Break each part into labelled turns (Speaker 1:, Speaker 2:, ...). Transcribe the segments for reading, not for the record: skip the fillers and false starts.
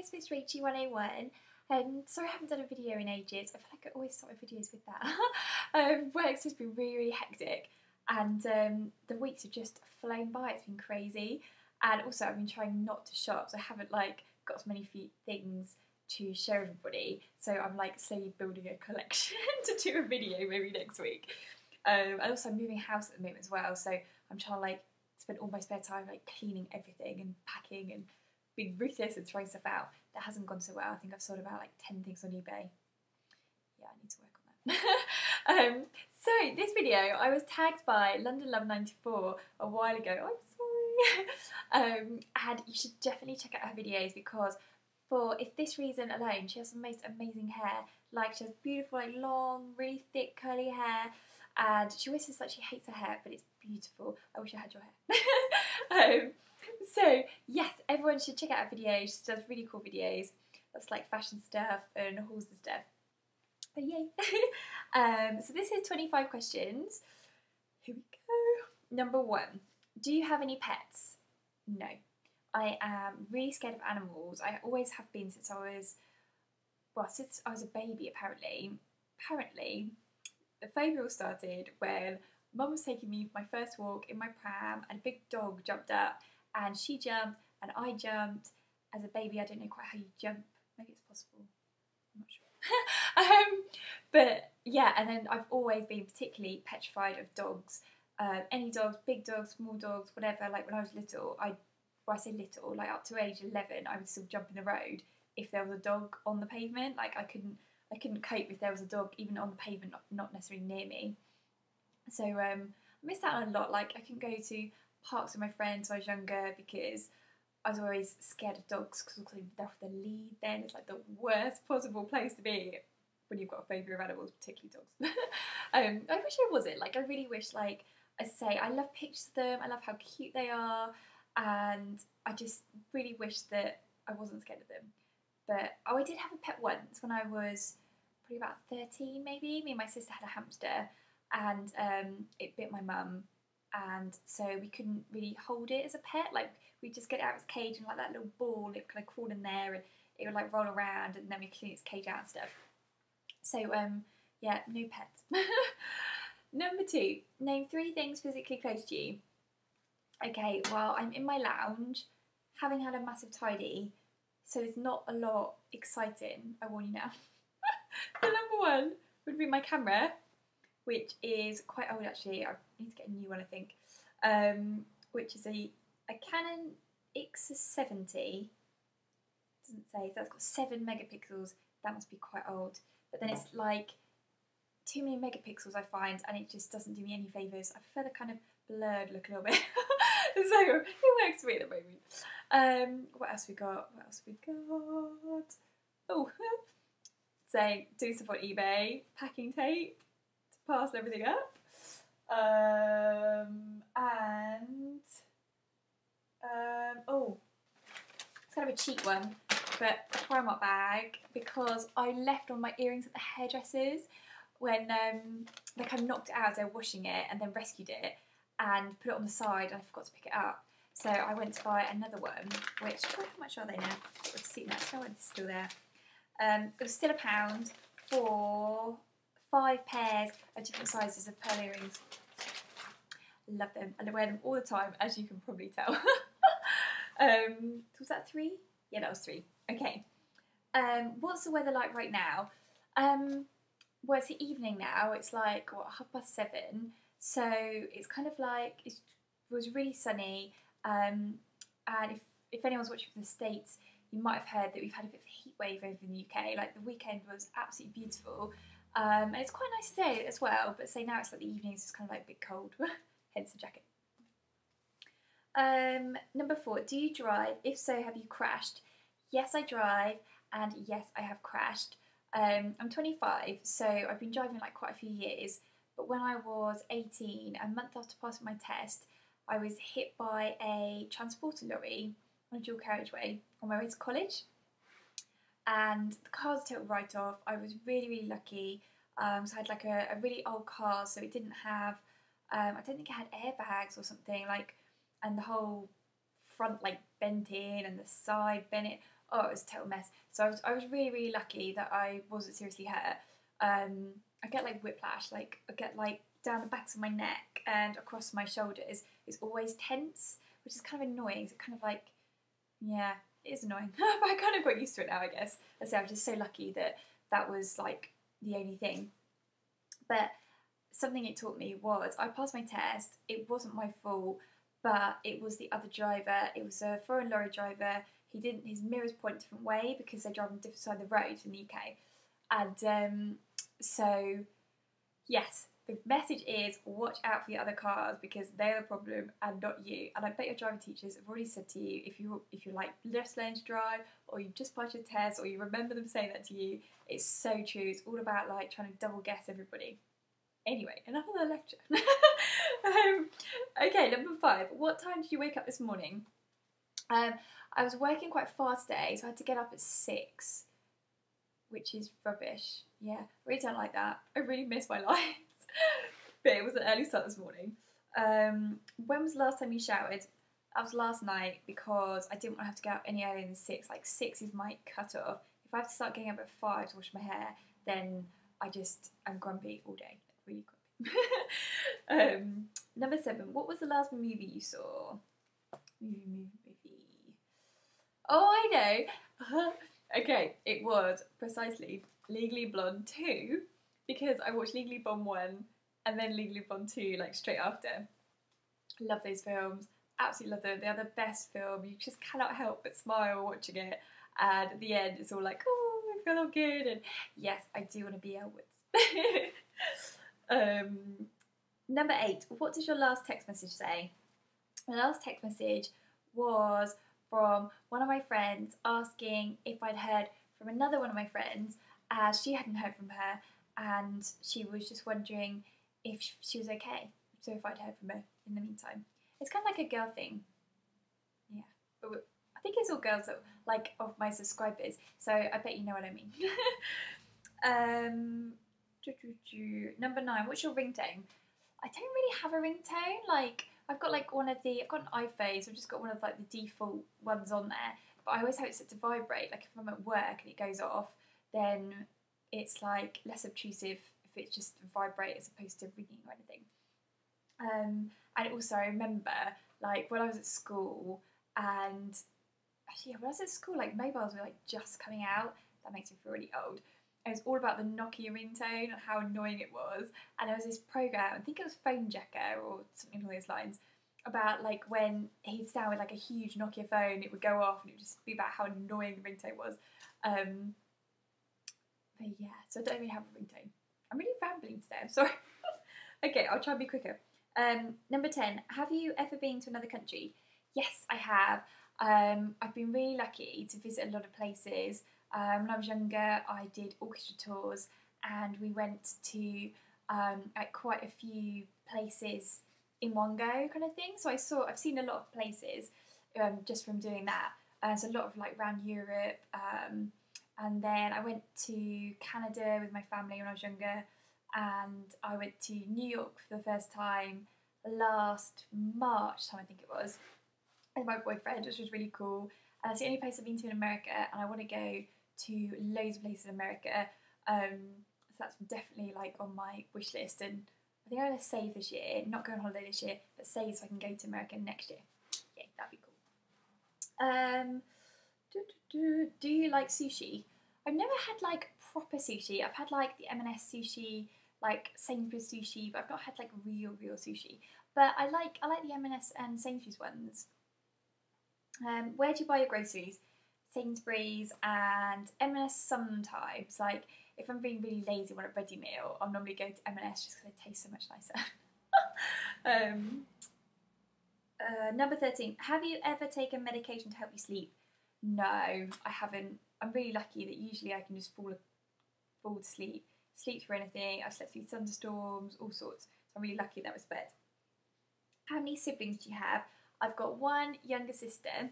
Speaker 1: it's Miss Rachie 101. Sorry I haven't done a video in ages. I feel like I always start my videos with that. Work's just been really hectic and the weeks have just flown by. It's been crazy. And also I've been trying not to shop, so I haven't like got as many things to show everybody. So I'm like slowly building a collection to do a video maybe next week. And also I'm moving house at the moment as well, so I'm trying to like spend all my spare time like cleaning everything and packing and being ruthless and trying stuff out. That hasn't gone so well. I think I've sold about like 10 things on eBay. Yeah, I need to work on that. So this video, I was tagged by London Love 94 a while ago. I'm sorry. And you should definitely check out her videos because if this reason alone, she has the most amazing hair. Like she has beautiful, like long, really thick, curly hair. And she always says that she hates her hair, but it's beautiful. I wish I had your hair. So yes, everyone should check out her videos. She does really cool videos. That's like fashion stuff and hauls and stuff. But yay. So this is 25 questions. Here we go. Number 1. Do you have any pets? No. I am really scared of animals. I always have been since I was a baby apparently. The phobia all started when Mum was taking me for my first walk in my pram and a big dog jumped up and she jumped and I jumped. As a baby I don't know quite how you jump. Maybe it's possible. I'm not sure. But yeah, and then I've always been particularly petrified of dogs. Any dogs, big dogs, small dogs, whatever. Like when I was little, I say little, like up to age 11, I would still jump in the road if there was a dog on the pavement. Like I couldn't cope if there was a dog even on the pavement, not necessarily near me. So I missed out on a lot. Like I couldn't go to parks with my friends when I was younger because I was always scared of dogs because they're off the lead. Then it's like the worst possible place to be when you've got a phobia of animals, particularly dogs. I wish I wasn't. Like I really wish. Like I say, I love pictures of them. I love how cute they are, and I just really wish that I wasn't scared of them. But I did have a pet once when I was probably about 13 maybe. Me and my sister had a hamster and it bit my mum, and so we couldn't really hold it as a pet. Like we'd just get it out of its cage and like that little ball, it kind of crawl in there and it would like roll around and then we clean its cage out and stuff. So yeah, no pets. Number 2, name 3 things physically close to you. Okay, well I'm in my lounge having had a massive tidy, so it's not a lot exciting, I warn you now. The number 1 would be my camera, which is quite old actually. I need to get a new one I think, which is a Canon X70. Doesn't say, so that's got 7 megapixels. That must be quite old, but then it's like too many megapixels I find, and it just doesn't do me any favours. I prefer the kind of blurred look a little bit. So it works for me at the moment. What else we got? Oh, saying do stuff on eBay, packing tape to parcel everything up, oh, it's kind of a cheap one, but a Primark bag because I left all my earrings at the hairdressers when they kind of knocked it out as they were washing it and then rescued it and put it on the side and I forgot to pick it up. So I went to buy another one, which, how much are they now? I've got a receipt now, so I went to still there. It was still £1 for 5 pairs of different sizes of pearl earrings. Love them, and I wear them all the time, as you can probably tell. Was that 3? Yeah, that was 3. Okay. What's the weather like right now? Well, it's the evening now. It's like, what, 7:30. So it's kind of like, it was really sunny. And if anyone's watching from the States, you might have heard that we've had a bit of a heat wave over in the UK. Like the weekend was absolutely beautiful. And it's quite nice today as well, but say now it's like the evenings, it's kind of like a bit cold, hence the jacket. Number 4, do you drive? If so, have you crashed? Yes, I drive, and yes, I have crashed. I'm 25, so I've been driving like quite a few years, but when I was 18, a month after passing my test, I was hit by a transporter lorry on a dual carriageway on my way to college, and the car was a total write-off. I was really, really lucky. So I had like a really old car, so it didn't have, I don't think it had airbags or something, like, and the whole front like bent in and the side bent in. Oh, it was a total mess. So I was really, really lucky that I wasn't seriously hurt. I get like whiplash, like I get like down the backs of my neck and across my shoulders. It's always tense, which is kind of annoying. So kind of like, yeah, it is annoying. But I kind of got used to it now, I guess. I say I was just so lucky that that was like the only thing. But something it taught me was I passed my test. It wasn't my fault, but it was the other driver. It was a foreign lorry driver. His mirrors point a different way because they drive on different side of the road in the UK. And so, yes, the message is watch out for the other cars because they're the problem and not you. And I bet your driving teachers have already said to you, if you're like just learning to drive, or you've just passed your test, or you remember them saying that to you, it's so true. It's all about like trying to double guess everybody. Anyway, enough of the lecture. Okay, number 5. What time did you wake up this morning? I was working quite fast today, so I had to get up at 6, which is rubbish. Yeah, I really don't like that. I really miss my life. But it was an early start this morning. When was the last time you showered? That was last night because I didn't want to have to get up any earlier than 6. Like 6 is my cut off. If I have to start getting up at 5 to wash my hair, then I'm grumpy all day. Really grumpy. Number 7. What was the last movie you saw? Movie. Oh, I know. Okay, it was precisely Legally Blonde 2 because I watched Legally Blonde 1 and then Legally Blonde 2 like straight after. Love those films. Absolutely love them. They are the best film. You just cannot help but smile watching it. And at the end, it's all like, oh, I feel all good. And yes, I do want to be Elwood. Number 8. What does your last text message say? My last text message was from one of my friends asking if I'd heard from another one of my friends, as she hadn't heard from her, and she was just wondering if she was okay. So if I'd heard from her in the meantime. It's kind of like a girl thing. Yeah. But I think it's all girls that, like, of my subscribers, so I bet you know what I mean. Number 9, what's your ringtone? I don't really have a ringtone. Like, I've got an iPhone, so I've just got one of like the default ones on there. But I always have it set to vibrate. Like if I'm at work and it goes off, then it's like less obtrusive if it's just vibrate as opposed to ringing or anything. And also I remember like when I was at school, and actually when I was at school, like mobiles were like just coming out. That makes me feel really old. It was all about the Nokia ringtone and how annoying it was. And there was this program, I think it was Phone Jacker or something along those lines, about like when he'd sound with like a huge Nokia phone, it would go off and it would just be about how annoying the ringtone was. But yeah, so I don't really have a ringtone. I'm really rambling today, I'm sorry. Okay, I'll try and be quicker. Number 10, have you ever been to another country? Yes, I have. I've been really lucky to visit a lot of places. When I was younger, I did orchestra tours, and we went to quite a few places in one go, kind of thing. So I've seen a lot of places just from doing that. So a lot of like around Europe, and then I went to Canada with my family when I was younger, and I went to New York for the first time last March time, I think it was, with my boyfriend, which was really cool. And it's the only place I've been to in America, and I want to go to loads of places in America. So that's definitely like on my wish list, and I think I'm going to save this year, not go on holiday this year, but save so I can go to America next year. Yeah, that'd be cool. Do you like sushi? I've never had like proper sushi. I've had like the M&S sushi, like Sainsbury's sushi, but I've not had like real sushi. But I like the M&S and Sainsbury's ones. Where do you buy your groceries? Sainsbury's and M&S sometimes. Like if I'm being really lazy and want a ready meal, I'll normally go to M&S just because they taste so much nicer. Number 13. Have you ever taken medication to help you sleep? No, I haven't. I'm really lucky that usually I can just fall to sleep through anything. I've slept through thunderstorms, all sorts. So I'm really lucky in that respect. How many siblings do you have? I've got one younger sister.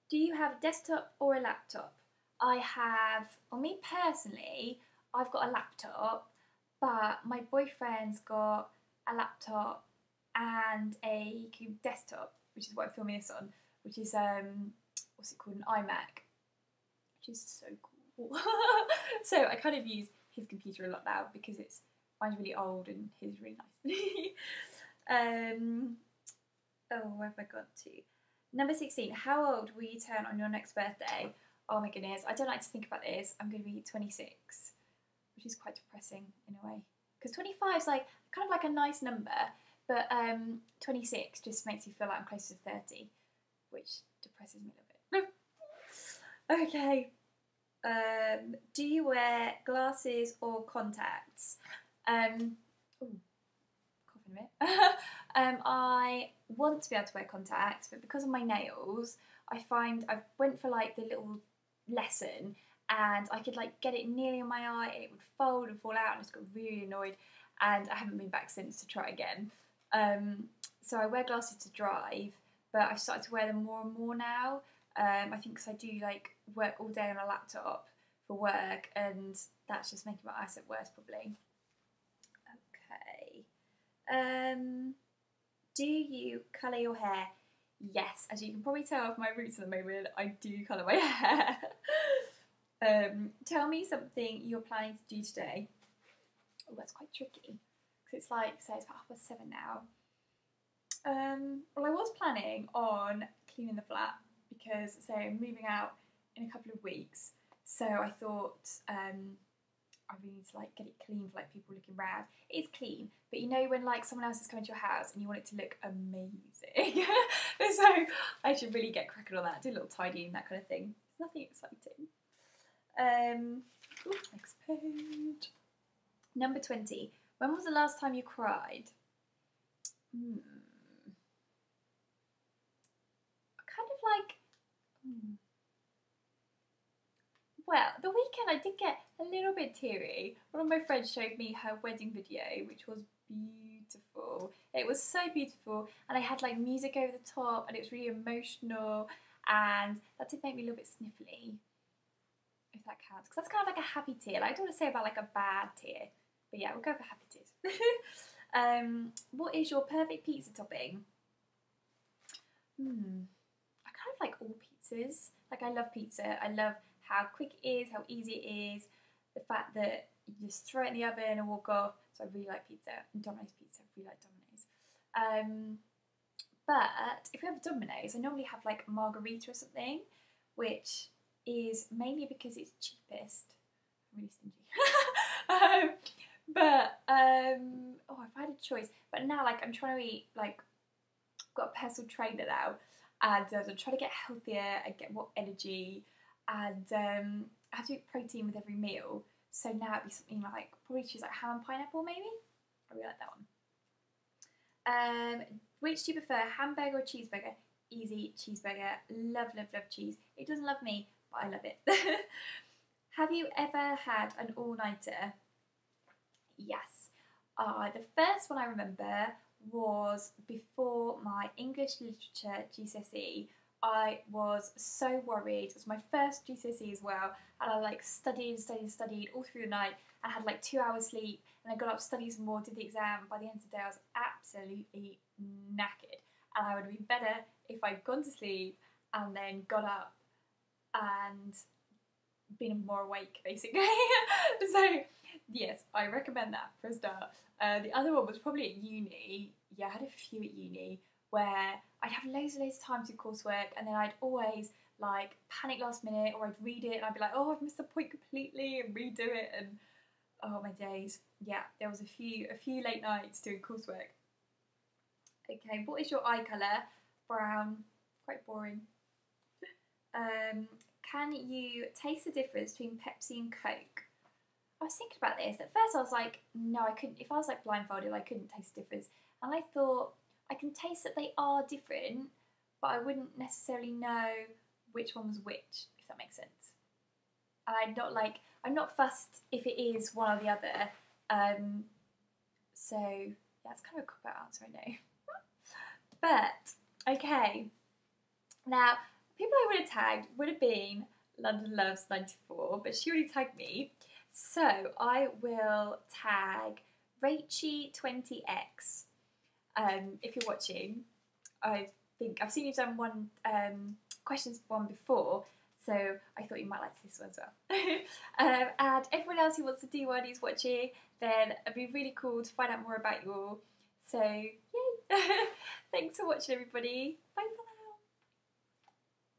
Speaker 1: Do you have a desktop or a laptop? I have, well, me personally, I've got a laptop, but my boyfriend's got a laptop and a desktop, which is what I'm filming this on, which is, what's it called, an iMac. which is so cool. So I kind of use his computer a lot now because mine's really old and his really nice. Oh, where have I got to? Number 16, how old will you turn on your next birthday? Oh my goodness, I don't like to think about this. I'm going to be 26, which is quite depressing in a way. Because 25 is like kind of like a nice number, but 26 just makes you feel like I'm close to 30, which depresses me a little bit. Okay. Do you wear glasses or contacts? Ooh, coughing a bit. I want to be able to wear contacts, but because of my nails, I find I went for like the little lesson and I could like get it nearly on my eye and it would fold and fall out and I just got really annoyed and I haven't been back since to try again. So I wear glasses to drive, but I've started to wear them more and more now. I think because I do like work all day on a laptop for work and that's just making my eyesight worse probably. Okay. Do you colour your hair? Yes, as you can probably tell off my roots at the moment, I do colour my hair. Tell me something you're planning to do today. Oh, that's quite tricky. Because it's like, say it's about 7:30 now. Well, I was planning on cleaning the flat because, say, I'm moving out in a couple of weeks. So I thought I really need to like get it clean for like people looking round. It is clean, but you know when like someone else is coming to your house and you want it to look amazing. So I should really get cracking on that, do a little tidying, that kind of thing. It's nothing exciting. Next page. Number 20. When was the last time you cried? Kind of like. Well, the weekend I did get a little bit teary. One of my friends showed me her wedding video, which was beautiful. It was so beautiful, and I had like music over the top, and it was really emotional, and that did make me a little bit sniffly, if that counts, because that's kind of like a happy tear. Like, I don't want to say about like a bad tear, but yeah, we'll go for happy tears. What is your perfect pizza topping? I kind of like all pizzas. Like, I love pizza. I love how quick it is, how easy it is, the fact that you just throw it in the oven and walk off. So I really like pizza. And Domino's pizza, I really like Domino's. But if we have Domino's, I normally have like margarita or something, which is mainly because it's cheapest. I'm really stingy. Oh, if I had a choice. But now, like, I'm trying to eat, like, I've got a personal trainer now, and I'm trying to get healthier and get more energy, and I have to eat protein with every meal. So now it'd be something like, probably choose like ham and pineapple maybe. I really like that one. Which do you prefer, hamburger or cheeseburger? Easy, cheeseburger. Love, love, love cheese. It doesn't love me, but I love it. Have you ever had an all-nighter? Yes. The first one I remember was before my English literature GCSE. I was so worried. It was my first GCSE as well, and I like studied all through the night. I had like 2 hours sleep, and I got up, studied some more, did the exam. By the end of the day, I was absolutely knackered, and I would have been better if I'd gone to sleep and then got up and been more awake, basically. So yes, I recommend that for a start. The other one was probably at uni. Yeah, I had a few at uni where I'd have loads and loads of time to do coursework, and then I'd always like panic last minute, or I'd read it and I'd be like, oh, I've missed the point completely, and redo it, and oh my days. Yeah, there was a few late nights doing coursework. Okay, what is your eye colour? Brown. Quite boring. Can you taste the difference between Pepsi and Coke? I was thinking about this. At first I was like, no, I couldn't. If I was like blindfolded, I couldn't taste the difference. And I thought, I can taste that they are different, but I wouldn't necessarily know which one was which, if that makes sense. And I'm not fussed if it is one or the other. So yeah, it's kind of a cop-out answer, I know. But okay, now people I would have tagged would have been London Loves 94, but she already tagged me. So I will tag Rachie20x. If you're watching, I think I've seen you've done one questions one before, So I thought you might like this one as well. And everyone else who wants to do one who's watching, then it'd be really cool to find out more about you all. So yay! Thanks for watching, everybody. Bye bye.